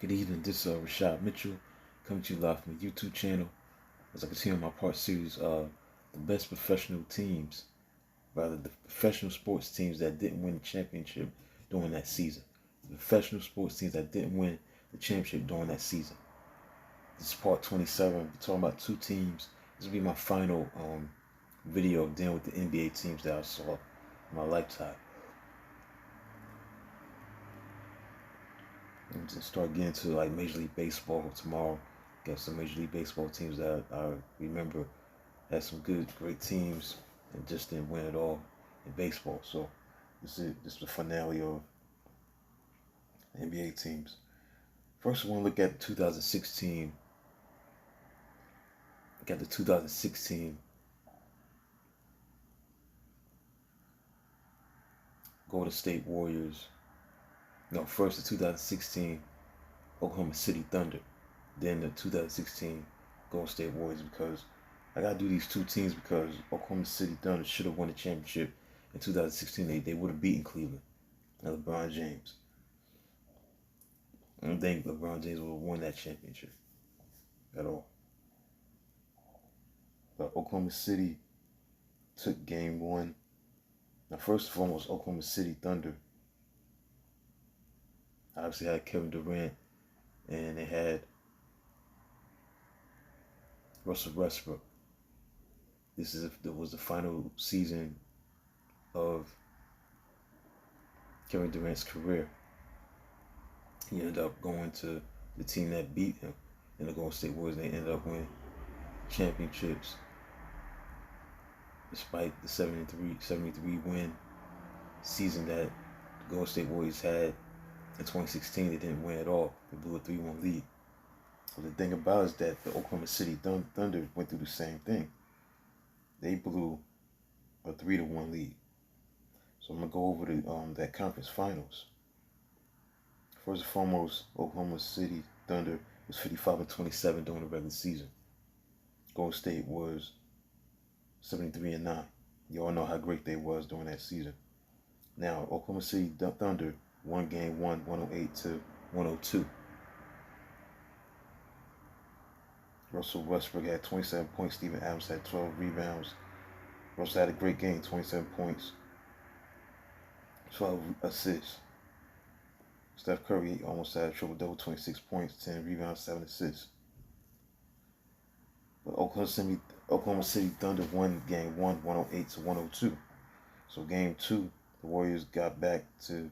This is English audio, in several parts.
Good evening, this is Rashad Mitchell coming to you live from the YouTube channel as I continue my part series of the best professional teams, rather the professional sports teams that didn't win the championship during that season. The professional sports teams that didn't win the championship during that season. This is part 27. We're talking about two teams. This will be my final video dealing with the NBA teams that I saw in my lifetime. And just start getting to like Major League Baseball tomorrow. Got some Major League Baseball teams that I remember had some great teams and just didn't win at all in baseball. So this is the finale of NBA teams. First, I want to look at 2016. Got the 2016 Golden State Warriors. No, first the 2016 Oklahoma City Thunder, then the 2016 Golden State Warriors, because I gotta do these two teams because Oklahoma City Thunder should have won the championship in 2016. They would have beaten Cleveland and LeBron James. I don't think LeBron James would have won that championship at all. But Oklahoma City took game one. Now, first and foremost, Oklahoma City Thunder obviously had Kevin Durant, and they had Russell Westbrook. This was the final season of Kevin Durant's career. He ended up going to the team that beat him in the Golden State Warriors. They ended up winning championships despite the 73 win season that the Golden State Warriors had. In 2016, they didn't win at all. They blew a 3-1 lead. But the thing about it is that the Oklahoma City Thunder went through the same thing. They blew a 3-1 lead. So I'm gonna go over that conference finals. First and foremost, Oklahoma City Thunder was 55-27 during the regular season. Golden State was 73-9. You all know how great they was during that season. Now, Oklahoma City Thunder won game one, 108-102. Russell Westbrook had 27 points. Steven Adams had 12 rebounds. Russell had a great game, 27 points, 12 assists. Steph Curry almost had a triple-double, 26 points, 10 rebounds, 7 assists. But Oklahoma City Thunder won game one, 108-102. So game two, the Warriors got back to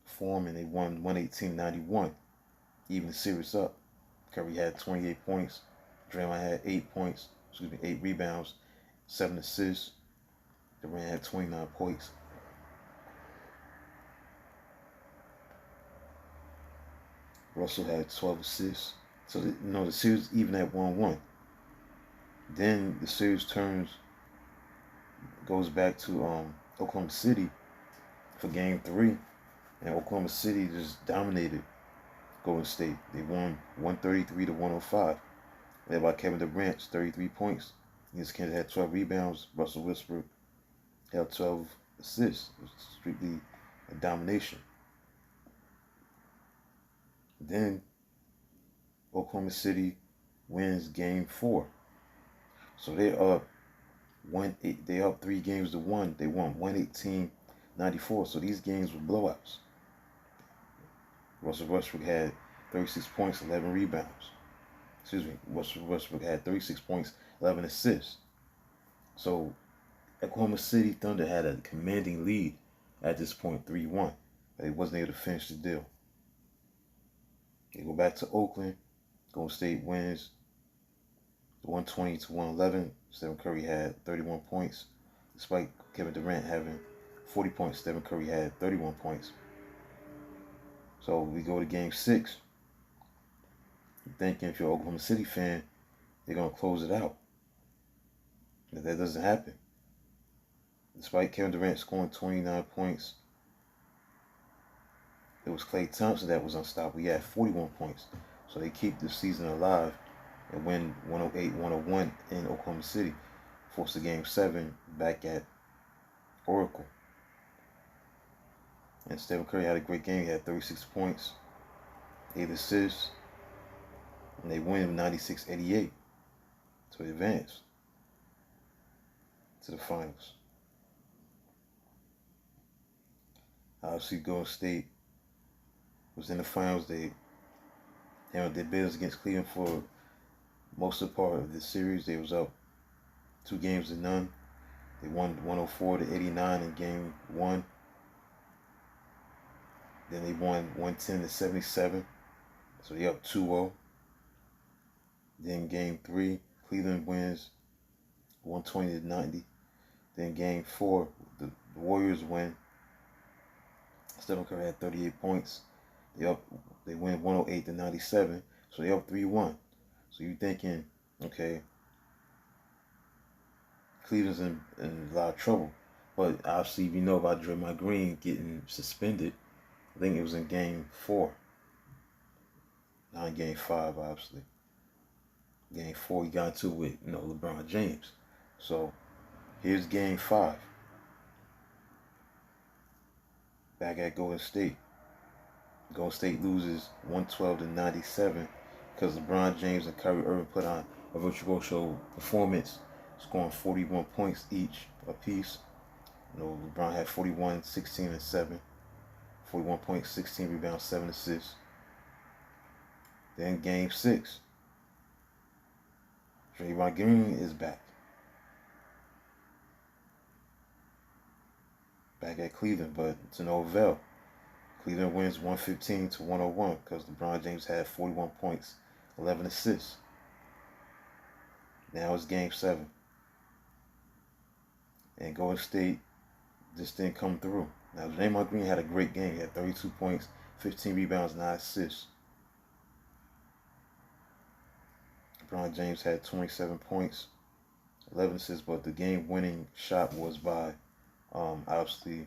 form and they won 118-91. Even the series up. Curry had 28 points. Draymond had 8 rebounds, 7 assists. Durant had 29 points. Russell had 12 assists. So, the series even at 1-1. Then the series goes back to Oklahoma City for game three. And Oklahoma City just dominated Golden State. They won 133-105. Led by Kevin Durant, 33 points. His Kansas had 12 rebounds. Russell Westbrook had 12 assists. It was strictly a domination. Then Oklahoma City wins game four. So they're up 3-1. They won 118-94. So these games were blowouts. Russell Westbrook had 36 points, 11 rebounds. Russell Westbrook had 36 points, 11 assists. So Oklahoma City Thunder had a commanding lead at this point, 3-1. But they wasn't able to finish the deal. They go back to Oakland. Golden State wins 120-111. Stephen Curry had 31 points. Despite Kevin Durant having 40 points, Stephen Curry had 31 points. So we go to game six. You're thinking if you're an Oklahoma City fan, they're going to close it out. But that doesn't happen. Despite Kevin Durant scoring 29 points, it was Klay Thompson that was unstoppable. He had 41 points. So they keep the season alive and win 108-101 in Oklahoma City. Force the game seven back at Oracle. And Stephen Curry had a great game. He had 36 points. 8 assists, and they win 96-88 to advance to the finals. Obviously, Golden State was in the finals. They handled their business against Cleveland for most of the part of the series. They was up 2-0. They won 104-89 in game 1. Then they won 110-77. So they up 2-0. Then game 3, Cleveland wins 120-90. Then game 4, the Warriors win. Stephen Curry had 38 points. They win 108-97. So they up 3-1. So you're thinking, okay, Cleveland's in a lot of trouble. But obviously, we know about Draymond Green getting suspended. I think it was in game 4. Not in game 5, obviously. Game 4, he got into it with, LeBron James. So, here's game 5. Back at Golden State. Golden State loses 112-97 because LeBron James and Kyrie Irving put on a virtuoso performance, scoring 41 points each apiece. LeBron had 41, 16, and 7. 41 points, 16 rebounds, 7 assists. Then game 6. Draymond Green is back. Back at Cleveland, but to no avail. Cleveland wins 115-101 because LeBron James had 41 points, 11 assists. Now it's game 7. And Golden State just didn't come through. Now, Draymond Green had a great game. He had 32 points, 15 rebounds, 9 assists. LeBron James had 27 points, 11 assists, but the game-winning shot was by, obviously,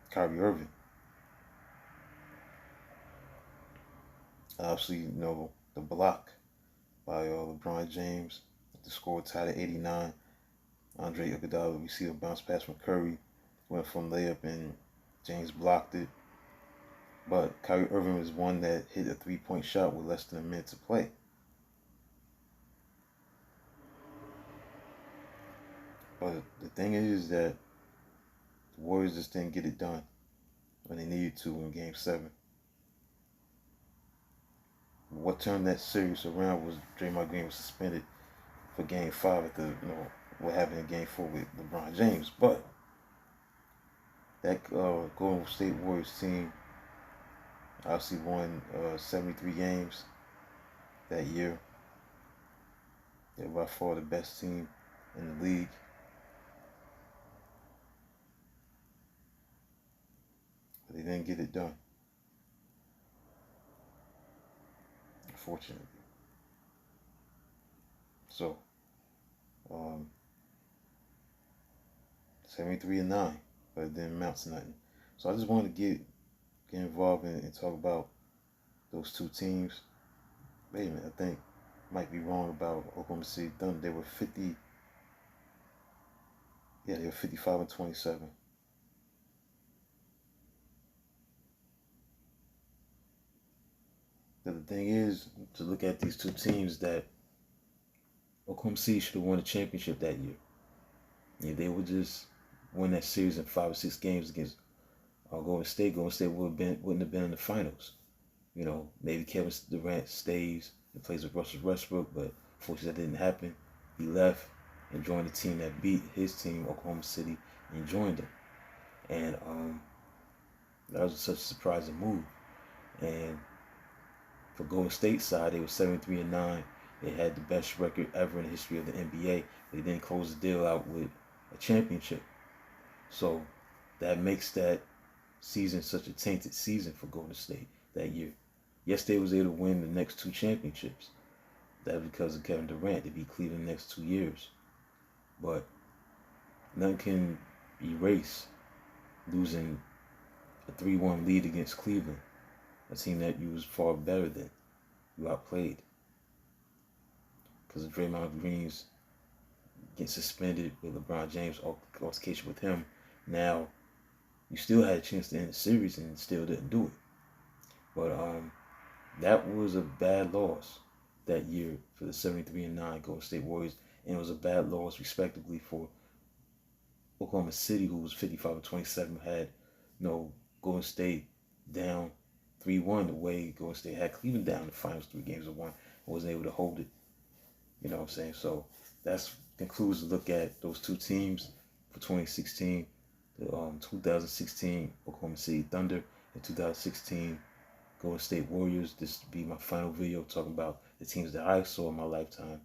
Kyrie Irving. Obviously, the block by LeBron James. The score tied at 89. Andre Iguodala received a bounce pass from Curry, went from layup, and James blocked it. But Kyrie Irving was one that hit a 3-point shot with less than a minute to play. But the thing is that the Warriors just didn't get it done when they needed to in Game 7. What turned that series around was Draymond Green was suspended for Game 5 after what happened in Game 4 with LeBron James. But that Golden State Warriors team obviously won 73 games that year. They're by far the best team in the league. But they didn't get it done, unfortunately. So, 73-9, but it didn't amount to nothing. So I just wanted to get involved and talk about those two teams. Wait a minute, I think I might be wrong about Oklahoma City Thunder. They were 55-27. The thing is to look at these two teams that Oklahoma City should have won the championship that year. If they would just win that series in 5 or 6 games against Golden State wouldn't have been in the finals. Maybe Kevin Durant stays and plays with Russell Westbrook, but unfortunately that didn't happen. He left and joined the team that beat his team, Oklahoma City, and joined them. And that was such a surprising move. And for Golden State side, they were 73-9. They had the best record ever in the history of the NBA. They didn't close the deal out with a championship. So that makes that season such a tainted season for Golden State that year. Yes, they was able to win the next 2 championships. That was because of Kevin Durant. They beat Cleveland the next 2 years. But none can erase losing a 3-1 lead against Cleveland, a team that you was far better than. You outplayed. Because of Draymond Green's getting suspended with LeBron James, altercation with him. Now, you still had a chance to end the series and still didn't do it. But that was a bad loss that year for the 73-9 Golden State Warriors, and it was a bad loss, respectively, for Oklahoma City, who was 55-27, had Golden State down 3-1 the way Golden State had Cleveland down the finals 3-1, and wasn't able to hold it. You know what I'm saying? So that concludes the look at those two teams for 2016. The 2016 Oklahoma City Thunder and 2016 Golden State Warriors. This will be my final video talking about the teams that I saw in my lifetime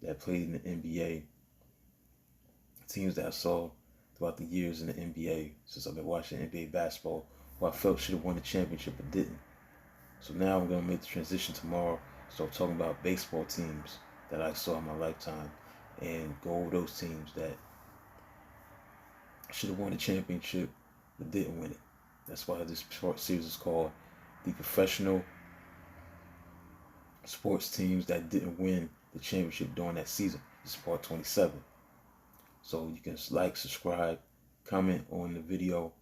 that played in the NBA. Teams that I saw throughout the years in the NBA since I've been watching NBA basketball, who I felt should have won the championship but didn't. So now I'm going to make the transition tomorrow, start talking about baseball teams that I saw in my lifetime and go over those teams that should have won the championship but didn't win it. That's why this short series is called The Professional Sports Teams That Didn't Win the Championship During That Season. This is part 27. So you can like, subscribe, comment on the video.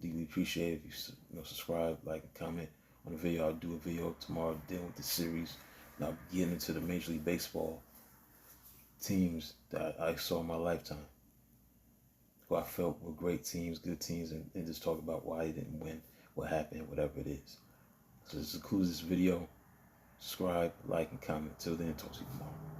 Deeply appreciate if you subscribe, like, and comment on the video. I'll do a video tomorrow dealing with the series. And I'll get into the Major League Baseball teams that I saw in my lifetime, who I felt were great teams, good teams, and just talk about why they didn't win, what happened, whatever it is. So this concludes this video. Subscribe, like, and comment. Till then, talk to you tomorrow.